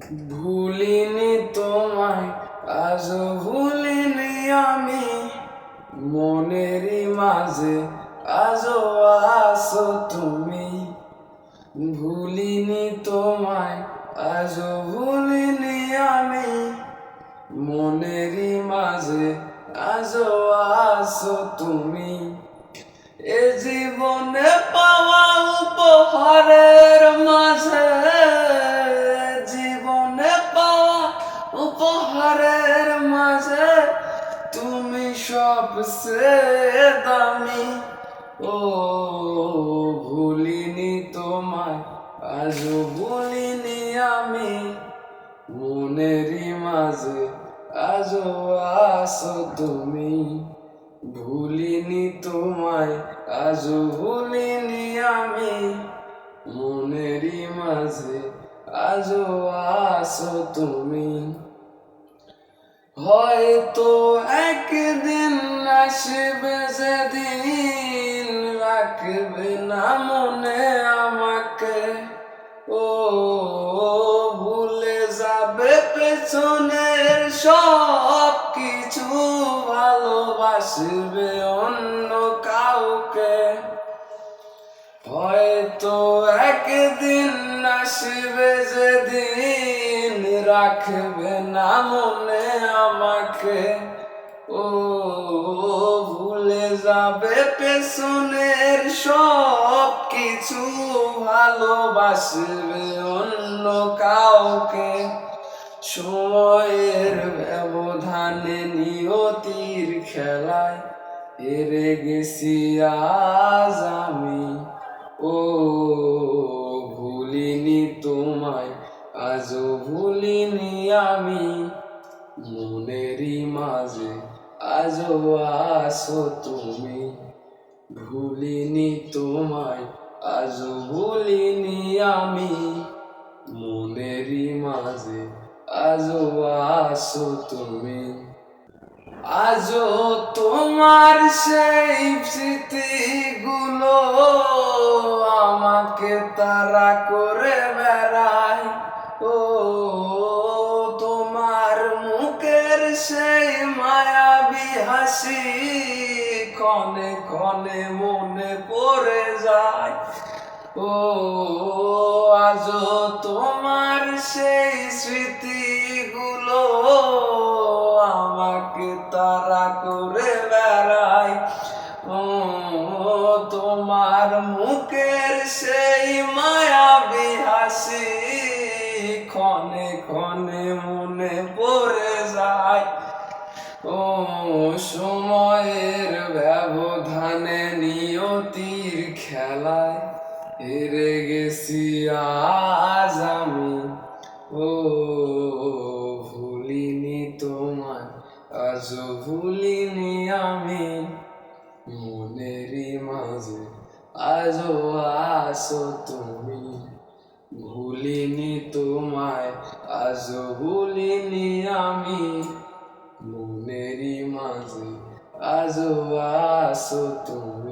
ভুলিনি তোমায়, আজও ভুলিনি আমি, মনেরই মাঝে আজও আছো তুমি। ভুলিনি তোমায়, আজও ভুলিনি আমি, মনেরই মাঝে আজও আছো তুমি। এ জীবনে পাওয়া উপহারের মাঝে, জীবনে পাওয়া উপহারের মাঝে তুমি সবচেয়ে দামি। ও ভুলিনি তোমায়, আজও ভুলিনি আমি, মনেরই মাঝে আজও আছো তুমি। ভুলিনি তোমায়, আজও ভুলিনি আমি, মনেরই মাঝে আজও আছো তুমি। হয়তো একদিন আসবে যেদিন রাখবে না মনে আমাকে। ও ভুলে যাবে পেছনের সব কিছু, ভালোবাসবে অন্য কাউকে। হয়তো একদিন আসবে যেদিন রাখবে না মনে আমাকে। ও ভুলে যাবে পেছনের সব কিছু, ভালোবাসবে অন্য কাউকে। সময়ের ব্যবধানে নিয়তির খেলায় হেরে গেছি আজ আমি। ও ভুলিনি তোমায়, আজও ভুলিনি আমি, মনেরই মাঝে আজও আছো তুমি। ভুলিনি তোমায়, আজও ভুলিনি আমি, মনেরই মাঝে আজও আছো তুমি। আজও তোমার সেই স্মৃতিগুলো আমাকে তাড়া করে বেড়ায়। ও তোমার মুখের সেই মায়াবী হাসি ক্ষণে ক্ষণে মনে পড়ে যায়। ও আজও তোমার সেই স্মৃতিগুলো আমাকে তাড়া করে বেড়ায়। ও তোমার মুখের সেই মায়াবী হাসি ক্ষণে ক্ষণে মনে পড়ে যায়। ও সময়ের ব্যবধানে নিয়তির খেলায় হেরে গেছি আজ আমি। ও ভুলিনি তোমায়, আজও ভুলিনি আমি, মনেরই মাঝে আজও আছো তুমি। ভুলিনি তোমায়, আজও ভুলিনি আমি, মনেরই মাঝে আজও আছো তুমি।